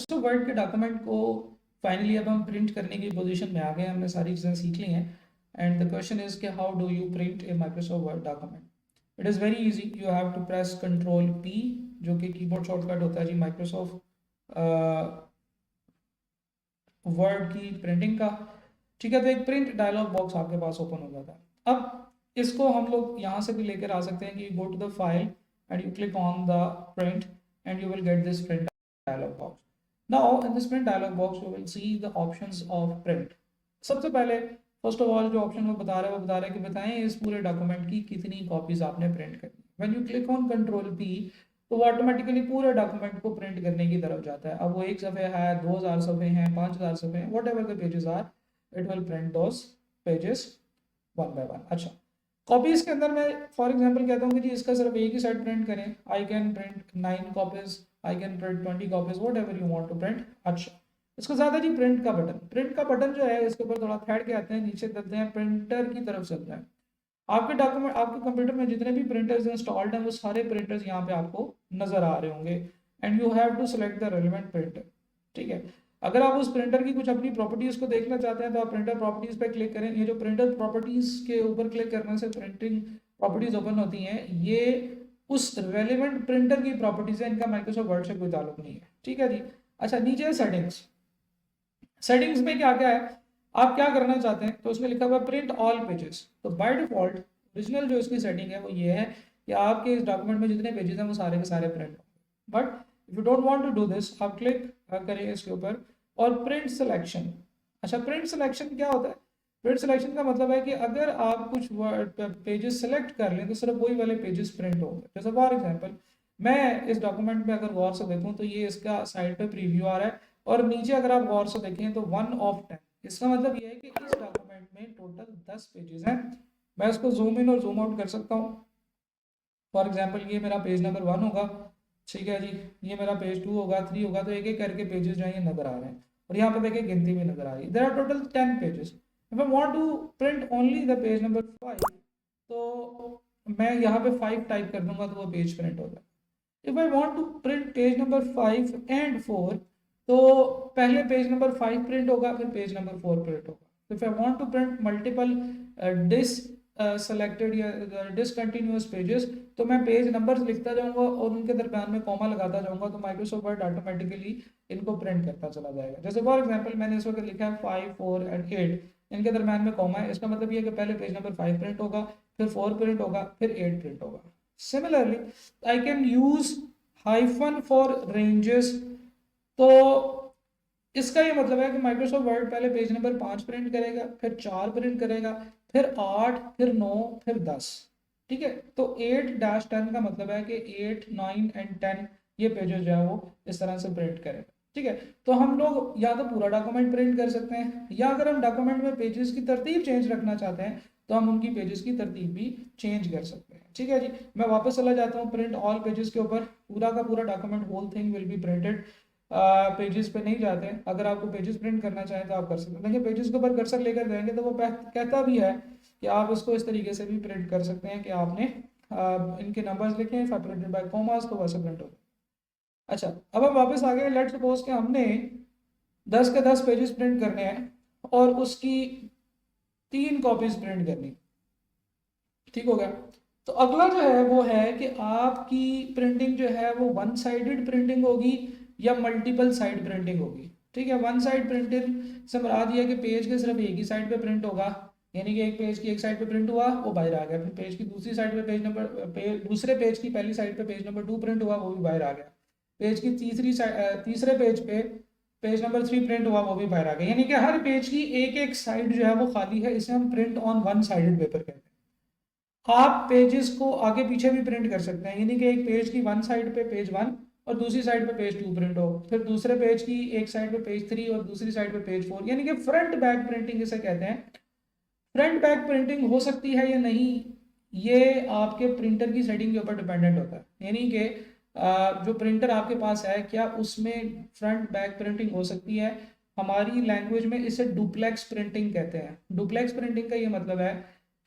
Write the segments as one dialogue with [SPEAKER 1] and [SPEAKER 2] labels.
[SPEAKER 1] Microsoft word के document को finally अब हम प्रिंट करने की पोजीशन में आ गए, हमने सारी चीज़ें सीख ली हैं। एंड द क्वेश्चन इज कि how do you print a Microsoft Word document. It is very easy, you have to press control P, जो कि कीबोर्ड शॉर्टकट होता है जी माइक्रोसॉफ्ट वर्ड की प्रिंटिंग का। ठीक है, तो एक प्रिंट डायलॉग बॉक्स आपके पास ओपन हो जाता है। अब इसको हम लोग यहाँ से भी लेकर आ सकते हैं कि go to the file and you click on the print and you will get this print dialog box. Now in this print dialog box you will see the options of print. सबसे पहले first of all जो option वो बता रहा है, वो बता रहा है कि बताएं इस पूरे डॉक्यूमेंट की कितनी कॉपीज आपने प्रिंट करनी। When you click on control P तो वो ऑटोमेटिकली पूरे डॉक्यूमेंट को प्रिंट करने की तरफ जाता है। अब वो एक सफ़े है, 2000 सफ़े हैं, 5000 सफ़े हैं, whatever the pages are, it will print those pages one by one. अच्छा, कॉपीज के अंदर मैं फॉर एग्जांपल कहता हूँ कि जी इसका सिर्फ एक ही साइड प्रिंट करें, I can print 9 copies, I can print 20 copies, whatever you want to print. अच्छा, इसको ज़्यादा जी प्रिंट का बटन, प्रिंट का बटन जो है इसके ऊपर थोड़ा थैड के आते हैं, नीचे चलते हैं, प्रिंटर की तरफ चलते हैं। आपके डॉक्यूमेंट, आपके कंप्यूटर में जितने भी प्रिंटर्स इंस्टॉल्ड हैं वो सारे प्रिंटर्स यहाँ पे आपको नजर आ रहे होंगे and you have to select the relevant printer. ठीक है, अगर आप उस प्रिंटर की कुछ अपनी प्रॉपर्टीज को देखना चाहते हैं तो आप प्रिंटर प्रॉपर्टीज पे क्लिक करें। ये जो प्रिंटर प्रॉपर्टीज के ऊपर क्लिक करने से प्रिंटिंग प्रॉपर्टीज ओपन होती हैं, ये उस रेलिवेंट प्रिंटर की प्रॉपर्टीज है, इनका माइक्रोसॉफ्ट वर्ड से कोई ताल्लुक नहीं है। ठीक है जी। अच्छा, नीचे सेटिंग्स, सेटिंग्स में क्या क्या है, आप क्या करना चाहते हैं, तो उसमें लिखा हुआ प्रिंट ऑल पेजेस। तो बाय डिफॉल्ट ओरिजिनल जो इसकी सेटिंग है वो ये है कि आपके इस डॉक्यूमेंट में जितने पेजेस हैं वो सारे के सारे प्रिंट होंगे। But if you don't want to do this, आप क्लिक करेंगे इसके ऊपर और प्रिंट सिलेक्शन। अच्छा, प्रिंट सिलेक्शन क्या होता है? प्रिंट सिलेक्शन का मतलब है कि अगर आप कुछ पेजेस सेलेक्ट कर लें तो सिर्फ वही वाले पेजेस प्रिंट होंगे। जैसे फॉर एग्जांपल मैं इस डॉक्यूमेंट में अगर गौर से देखूं तो ये इसका साइड पे प्रीव्यू आ रहा है और नीचे अगर आप गौर से देखें तो 1 of 10, इसका मतलब ये है कि इस डॉक्यूमेंट में टोटल 10 पेजेस हैं। मैं इसको जूम इन और जूम आउट कर सकता हूँ। फॉर एग्जांपल ये मेरा पेज नंबर 1 होगा, ठीक है जी, ये मेरा पेज 2 होगा, 3 होगा, तो एक एक करके पेजेस जो है ये नजर आ रहे हैं और यहाँ पे देखिए गिनती भी नजर आ रही है। There are total 10 pages. If I want to print only the page number 5 तो मैं यहाँ पे 5 टाइप कर दूंगा तो वो पेज प्रिंट होगा। If I want to print page number 5 and 4 तो पहले पेज नंबर 5 प्रिंट होगा, फिर पेज नंबर 4 प्रिंट होगा। If I want to print multiple dis selected या डिसकंटिन्यूअस पेजेस तो मैं पेज नंबर्स लिखता जाऊंगा और उनके दरम्यान में कॉमा लगाता जाऊंगा, तो माइक्रोसॉफ्ट वर्ड ऑटोमेटिकली इनको प्रिंट करता चला जाएगा। जैसे फॉर एग्जांपल मैंने इस वक्त लिखा है 5, 4 एंड 8, इनके दरम्यान में कॉमा है, इसका मतलब ये है कि पहले पेज नंबर 5 प्रिंट होगा, फिर 4 प्रिंट होगा, फिर 8 प्रिंट होगा। Similarly I can use hyphen for ranges. तो इसका ये मतलब है कि माइक्रोसॉफ्ट वर्ड पहले पेज नंबर 5 प्रिंट करेगा, फिर 4 प्रिंट करेगा, फिर 8, फिर 9, फिर 10। ठीक है, तो 8-10 का मतलब है कि 8, 9 एंड 10 ये पेजेस जो है वो इस तरह से प्रिंट करेगा। ठीक है, तो हम लोग या तो पूरा डॉक्यूमेंट प्रिंट कर सकते हैं या अगर हम डॉक्यूमेंट में पेजेस की तरतीब चेंज रखना चाहते हैं तो हम उनकी पेजेस की तरतीब भी चेंज कर सकते हैं। ठीक है जी, मैं वापस चला जाता हूँ प्रिंट ऑल पेजेस के ऊपर। पूरा का पूरा document whole thing will be printed, pages पे नहीं जाते हैं। अगर आपको पेजेस प्रिंट करना चाहें तो आप कर सकते हैं। देखिए पेजेस के ऊपर कर्सर लेकर जाएंगे तो वो कहता भी है कि आप इसको इस तरीके से भी प्रिंट कर सकते हैं कि आपने इनके नंबर्स लिखे हैं, प्रिंटेड बाय कॉमास, तो वैसे प्रिंट होगा। अच्छा, अब हम वापस आ गए। लेट्स सपोज कि हमने 10 के 10 पेजेस प्रिंट करने हैं और उसकी 3 कॉपीज प्रिंट करनी। ठीक हो गया, तो अगला जो है वो है कि आपकी प्रिंटिंग जो है वो वन साइडेड प्रिंटिंग होगी या मल्टीपल साइड प्रिंटिंग होगी। ठीक है, वन साइड प्रिंटिंग से मुराद ये है कि पेज के सिर्फ एक ही साइड पे प्रिंट होगा, यानी कि एक पेज की एक साइड पे प्रिंट हुआ वो बाहर आ गया, फिर पेज की दूसरी साइड पे पेज नंबर दूसरे पेज की पहली साइड पे पेज नंबर 2 प्रिंट हुआ वो भी बाहर आ गया, पेज की तीसरे पेज पे पेज नंबर 3 प्रिंट हुआ वो भी बाहर आ गया, यानी कि हर पेज की एक एक साइड जो है वो खाली है। इसे हम print on one sided paper कहते हैं। आप पेजेस को आगे पीछे भी प्रिंट कर सकते हैं, यानी कि एक पेज की वन साइड पे पेज 1 और दूसरी साइड पे पेज 2 प्रिंट हो, फिर दूसरे पेज की एक साइड पे पेज 3 और दूसरी साइड पे पेज 4, यानी कि फ्रंट बैक प्रिंटिंग इसे कहते हैं। फ्रंट बैक प्रिंटिंग हो सकती है या नहीं, ये आपके प्रिंटर की सेटिंग के ऊपर डिपेंडेंट होता है। यानी कि जो प्रिंटर आपके पास है क्या उसमें फ्रंट बैक प्रिंटिंग हो सकती है। हमारी लैंग्वेज में इसे डुप्लेक्स प्रिंटिंग कहते हैं। डुप्लेक्स प्रिंटिंग का ये मतलब है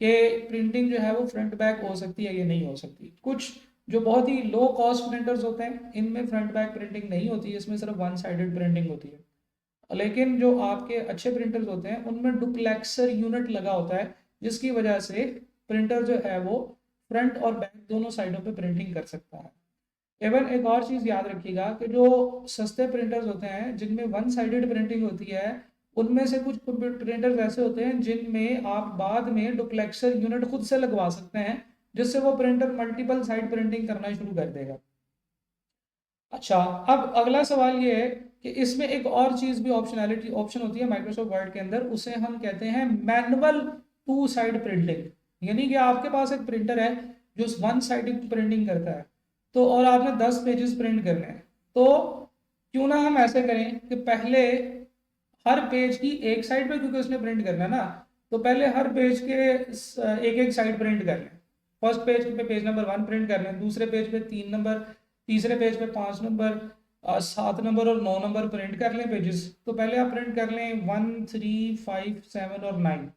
[SPEAKER 1] कि प्रिंटिंग जो है वो फ्रंट बैक हो सकती है या नहीं हो सकती। कुछ जो बहुत ही लो कॉस्ट प्रिंटर्स होते हैं इनमें फ्रंट बैक प्रिंटिंग नहीं होती है, इसमें सिर्फ वन साइडेड प्रिंटिंग होती है। लेकिन जो आपके अच्छे प्रिंटर्स होते हैं उनमें डुप्लेक्सर यूनिट लगा होता है, जिसकी वजह से प्रिंटर जो है वो फ्रंट और बैक दोनों साइडों पे प्रिंटिंग कर सकता है। एवन एक और चीज़ याद रखिएगा कि जो सस्ते प्रिंटर्स होते हैं जिनमें वन साइडेड प्रिंटिंग होती है, उनमें से कुछ प्रिंटर्स ऐसे होते हैं जिनमें आप बाद में डुप्लेक्सर यूनिट खुद से लगवा सकते हैं, जिससे वो प्रिंटर मल्टीपल साइड प्रिंटिंग करना शुरू कर देगा। अच्छा, अब अगला सवाल ये है कि इसमें एक और चीज़ भी ऑप्शन होती है माइक्रोसॉफ्ट वर्ड के अंदर, उसे हम कहते हैं मैनुअल टू साइड प्रिंटिंग। यानी कि आपके पास एक प्रिंटर है जो वन साइड प्रिंटिंग करता है, तो और आपने 10 पेजेस प्रिंट करने हैं, तो क्यों ना हम ऐसे करें कि पहले हर पेज की एक साइड पे, क्योंकि उसने प्रिंट करना है ना, तो पहले हर पेज के एक एक साइड प्रिंट कर लें। फर्स्ट पेज पे पेज नंबर 1 प्रिंट कर लें, दूसरे पेज पे 3 नंबर, तीसरे पेज पे 5 नंबर, 7 नंबर और 9 नंबर प्रिंट कर लें पेजेस। तो पहले आप प्रिंट कर लें 1, 3, 5, 7 और 9,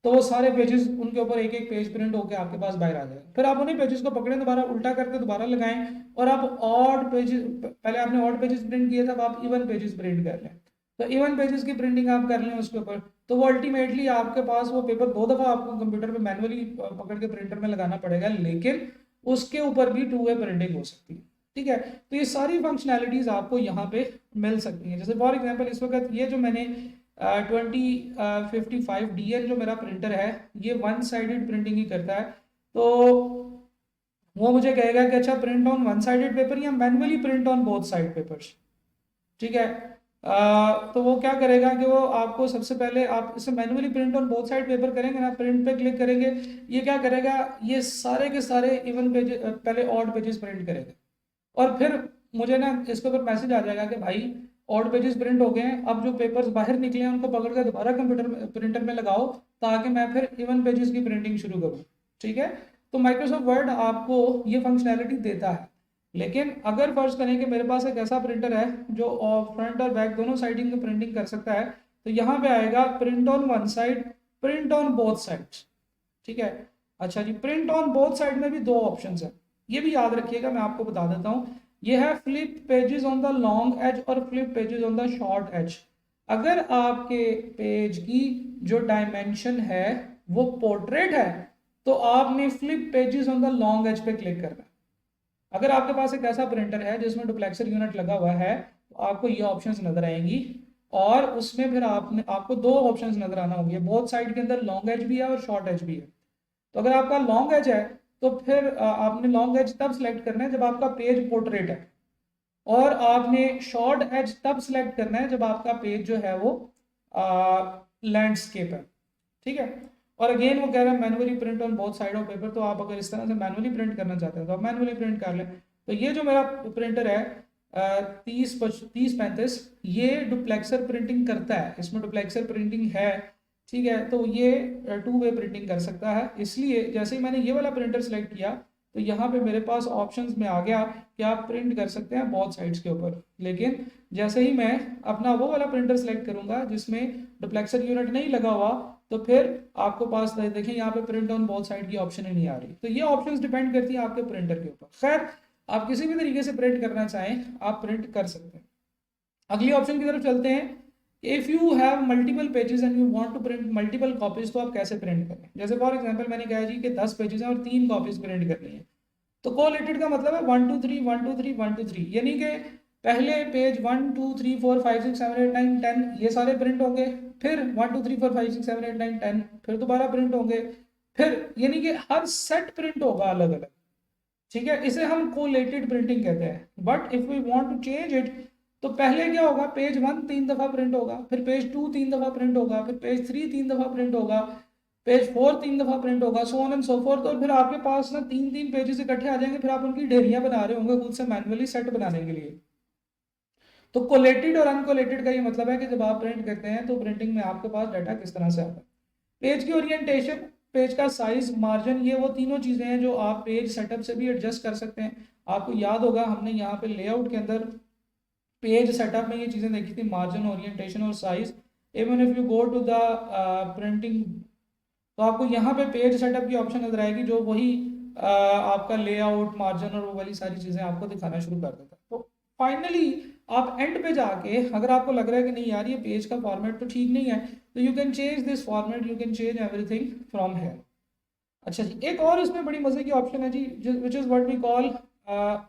[SPEAKER 1] तो वो सारे पेजेस उनके ऊपर एक एक पेज प्रिंट होकर आपके पास बाहर आ जाए। फिर आप उन्हीं पेजेस को पकड़ें, दोबारा उल्टा करके दोबारा लगाएं, और आप ऑड पेजेस, पहले आपने ऑड पेजेस प्रिंट किए, तब आप इवन पेजेस प्रिंट कर लें। तो इवन पेजेस की प्रिंटिंग आप कर लें उसके ऊपर, तो वो अल्टीमेटली आपके पास वो पेपर 2 दफ़ा आपको कंप्यूटर पे मैनुअली पकड़ के प्रिंटर में लगाना पड़ेगा, लेकिन उसके ऊपर भी 2 वे प्रिंटिंग हो सकती है। ठीक है, तो ये सारी फंक्शनैलिटीज़ आपको यहाँ पे मिल सकती हैं। जैसे फॉर एग्जांपल इस वक्त ये जो मैंने 2055DL जो मेरा प्रिंटर है, ये वन साइडेड प्रिंटिंग ही करता है, तो वो मुझे कहेगा कि अच्छा print on one sided paper या manually print on both side papers. ठीक है, तो वो क्या करेगा कि वो आपको सबसे पहले, आप इसे manually print on both side paper करेंगे ना, प्रिंट पे क्लिक करेंगे, ये क्या करेगा, ये सारे के सारे इवन पेज पहले ऑड पेजेस प्रिंट करेगा, और फिर मुझे ना इसके ऊपर मैसेज आ जाएगा कि भाई ऑड पेजेस प्रिंट हो गए हैं, अब जो पेपर्स बाहर निकले हैं उनको पकड़ कर दोबारा कंप्यूटर में प्रिंटर में लगाओ, ताकि मैं फिर इवन पेजेस की प्रिंटिंग शुरू करूँ। ठीक है, तो माइक्रोसॉफ्ट वर्ड आपको ये फंक्शनैलिटी देता है। लेकिन अगर फर्ज करें कि मेरे पास एक ऐसा प्रिंटर है जो फ्रंट और बैक दोनों साइडिंग में प्रिंटिंग कर सकता है, तो यहाँ पे आएगा print on one side, print on both sides. ठीक है, अच्छा जी, प्रिंट ऑन बोथ साइड में भी 2 ऑप्शंस हैं, ये भी याद रखिएगा, मैं आपको बता देता हूँ। ये है flip pages on the long edge और flip pages on the short edge. अगर आपके पेज की जो डायमेंशन है वो पोर्ट्रेट है, तो आपने flip pages on the long edge पे क्लिक करना है। अगर आपके पास एक ऐसा प्रिंटर है जिसमें डुप्लेक्सर यूनिट लगा हुआ है, तो आपको ये ऑप्शंस नजर आएंगी, और उसमें फिर आपको 2 ऑप्शंस नजर आना होंगे, बोथ साइड के अंदर लॉन्ग एज भी है और शॉर्ट एज भी है। तो अगर आपका लॉन्ग एज है, तो फिर आपने लॉन्ग एज तब सेलेक्ट करना है जब आपका पेज पोर्ट्रेट है, और आपने शॉर्ट एज तब सेलेक्ट करना है जब आपका पेज जो है वो लैंडस्केप है। ठीक है, और अगेन वो कह रहा है manually print on both side of paper, तो आप अगर इस तरह से मैनुअली प्रिंट करना चाहते हैं तो आप मैनुअली प्रिंट कर लें। तो ये जो मेरा प्रिंटर है 3035, ये डुप्लेक्सर प्रिंटिंग करता है, इसमें डुप्लेक्सर प्रिंटिंग है। ठीक है, तो ये 2 वे प्रिंटिंग कर सकता है, इसलिए जैसे ही मैंने ये वाला प्रिंटर सेलेक्ट किया, तो यहाँ पे मेरे पास ऑप्शंस में आ गया कि आप प्रिंट कर सकते हैं बहुत साइड्स के ऊपर। लेकिन जैसे ही मैं अपना वो वाला प्रिंटर सेलेक्ट करूंगा जिसमें डुप्लेक्सर यूनिट नहीं लगा हुआ, तो फिर आपको पास देखें यहाँ पे प्रिंट ऑन बोथ साइड की ऑप्शन ही नहीं आ रही। तो ये ऑप्शंस डिपेंड करती है आपके प्रिंटर के ऊपर। खैर, आप किसी भी तरीके से प्रिंट करना चाहें आप प्रिंट कर सकते हैं। अगली ऑप्शन की तरफ चलते हैं। If you have multiple pages and you want to print multiple copies, तो आप कैसे प्रिंट करें। जैसे फॉर एग्जांपल मैंने कहा जी कि 10 पेजेस हैं और 3 कॉपीज प्रिंट करनी है, तो कोलेटेड का मतलब है 1 2 3 1 2 3 1 2 3, यानी कि पहले पेज 1 2 3 4 5 6 7 8 9 10 ये सारे प्रिंट होंगे, फिर 1 2 3 4 5 6 7 8 9 10 फिर दोबारा प्रिंट होंगे, फिर यानी कि हर सेट प्रिंट होगा अलग अलग। ठीक है, इसे हम कोलेटेड प्रिंटिंग कहते हैं। But if we want to change it, तो पहले क्या होगा, पेज 1 3 दफा प्रिंट होगा, फिर पेज 2 3 दफा प्रिंट होगा, फिर पेज 3 3 दफा प्रिंट होगा, पेज 4 3 दफा प्रिंट होगा, so on and so fourth. और फिर आपके पास ना 3 पेजेस इकट्ठे आ जाएंगे, फिर आप उनकी ढेरियां बना रहे होंगे खुद से मैनुअली सेट बनाने के लिए। तो कोलेटेड और अनकोलेटेड का ये मतलब है कि जब आप प्रिंट करते हैं तो प्रिंटिंग में आपके पास डाटा किस तरह से आता है। पेज की ओरिएंटेशन, पेज का साइज, मार्जिन, ये वो तीनों चीज़ें हैं जो आप पेज सेटअप से भी एडजस्ट कर सकते हैं। आपको याद होगा हमने यहाँ पे लेआउट के अंदर पेज सेटअप में ये चीज़ें देखी थी, मार्जिन, ओरिएंटेशन और size. Even if you go to the printing, तो आपको यहाँ पे पेज सेटअप की ऑप्शन नजर आएगी जो वही आपका लेआउट, मार्जिन और वो वाली सारी चीज़ें आपको दिखाना शुरू कर देता है। तो फाइनली आप एंड पे जाके अगर आपको लग रहा है कि नहीं यार ये पेज का फॉर्मेट तो ठीक नहीं है, तो you can change this format, you can change everything from here. अच्छा जी, एक और इसमें बड़ी मजे की ऑप्शन है जी, which is what we call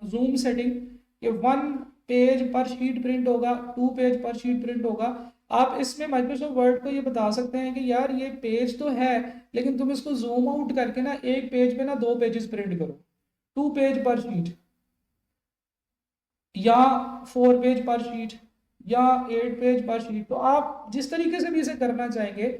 [SPEAKER 1] zoom setting. ये 1 पेज पर शीट प्रिंट होगा, 2 पेज पर शीट प्रिंट होगा। आप इसमें माइक्रोसॉफ्ट वर्ड को ये बता सकते हैं कि यार ये पेज तो है, लेकिन तुम इसको जूम आउट करके ना एक पेज पे ना 2 पेजेस प्रिंट करो, 2 पेज पर शीट, या 4 पेज पर शीट, या 8 पेज पर शीट। तो आप जिस तरीके से भी इसे करना चाहेंगे,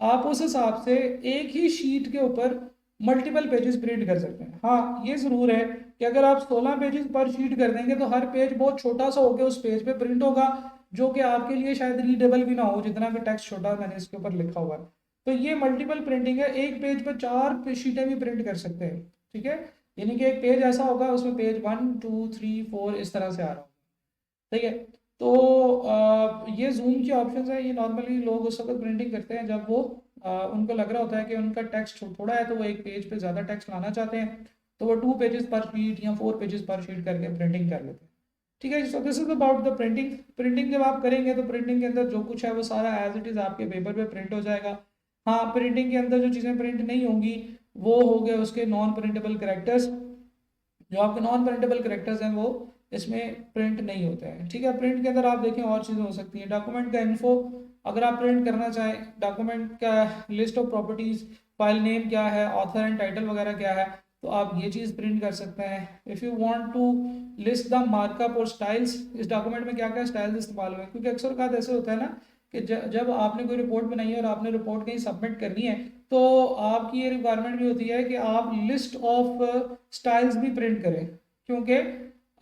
[SPEAKER 1] आप उस हिसाब से एक ही शीट के ऊपर मल्टीपल पेजेस प्रिंट कर सकते हैं। हाँ ये ज़रूर है कि अगर आप 16 पेजेस पर शीट कर देंगे तो हर पेज बहुत छोटा सा होकर उस पेज पे प्रिंट होगा, जो कि आपके लिए शायद रीडेबल भी ना हो, जितना भी टेक्स्ट छोटा मैंने इसके ऊपर लिखा हुआ है। तो ये मल्टीपल प्रिंटिंग है, एक पेज पर 4 शीटें भी प्रिंट कर सकते हैं। ठीक है, यानी कि एक पेज ऐसा होगा उसमें पेज 1 2 3 4 इस तरह से आ रहा होगा। ठीक है, तो ये जूम की ऑप्शंस है, ये नॉर्मली लोग उस वक्त प्रिंटिंग करते हैं जब वो उनको लग रहा होता है कि उनका टेक्स्ट थोड़ा है, तो वो एक पेज पे ज़्यादा टेक्स्ट लाना चाहते हैं, तो वो 2 पेजेस पर शीट या 4 पेजेस पर शीट करके प्रिंटिंग कर लेते हैं। ठीक है, so this is about the printing. Printing जब आप करेंगे तो प्रिंटिंग के अंदर जो कुछ है वो सारा एज इट इज़ आपके पेपर पे प्रिंट हो जाएगा। हाँ, प्रिंटिंग के अंदर जो चीज़ें प्रिंट नहीं होंगी वो हो गए उसके नॉन प्रिंटेबल करेक्टर्स। जो आपके नॉन प्रिंटेबल करेक्टर्स हैं वो इसमें प्रिंट नहीं होते हैं। ठीक है, प्रिंट के अंदर आप देखें और चीज़ें हो सकती हैं, डॉक्यूमेंट का इन्फो अगर आप प्रिंट करना चाहें, डॉक्यूमेंट का list of properties, file name क्या है, ऑथर एंड टाइटल वगैरह क्या है, तो आप ये चीज़ प्रिंट कर सकते हैं। If you want to list the markup और स्टाइल्स, इस डॉक्यूमेंट में क्या क्या स्टाइल्स इस्तेमाल हुए हैं, क्योंकि अक्सर का ऐसे होता है ना कि जब आपने कोई रिपोर्ट बनाई है और आपने रिपोर्ट कहीं सबमिट करनी है, तो आपकी ये रिक्वायरमेंट भी होती है कि आप लिस्ट ऑफ स्टाइल्स भी प्रिंट करें, क्योंकि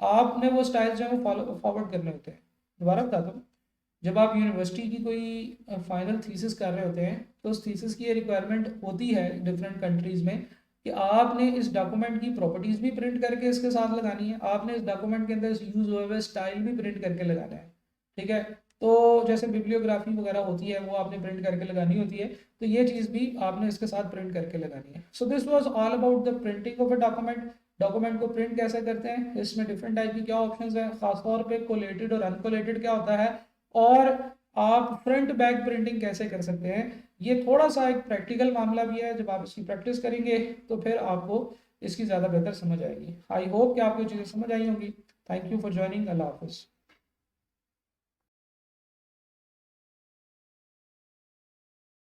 [SPEAKER 1] आपने वो स्टाइल्स जो है वो फॉलो फॉरवर्ड करने होते हैं। दोबारा बताता हूँ, जब आप यूनिवर्सिटी की कोई फाइनल थीसिस कर रहे होते हैं, तो उस थीसिस की ये रिक्वायरमेंट होती है डिफरेंट कंट्रीज़ में कि आपने इस डॉक्यूमेंट की प्रॉपर्टीज़ भी प्रिंट करके इसके साथ लगानी है, आपने इस डॉक्यूमेंट के अंदर यूज़ हुए हुए स्टाइल भी प्रिंट करके लगाना है। ठीक है, तो जैसे बिब्लियोग्राफी वगैरह होती है वो आपने प्रिंट करके लगानी होती है, तो ये चीज़ भी आपने इसके साथ प्रिंट करके लगानी है। So this was all about the printing of a document. Document को प्रिंट कैसे करते हैं, इसमें डिफरेंट टाइप की क्या ऑप्शंस हैं, खासतौर पे कोलेटेड और अनकोलेटेड क्या होता है, और आप फ्रंट बैक प्रिंटिंग कैसे कर सकते हैं। ये थोड़ा सा एक प्रैक्टिकल मामला भी है, जब आप इसकी प्रैक्टिस करेंगे तो फिर आपको इसकी ज़्यादा बेहतर समझ आएगी। आई होप कि आपको चीज़ें समझ आई होंगी। Thank you for joining. अल्लाह हाफिज़।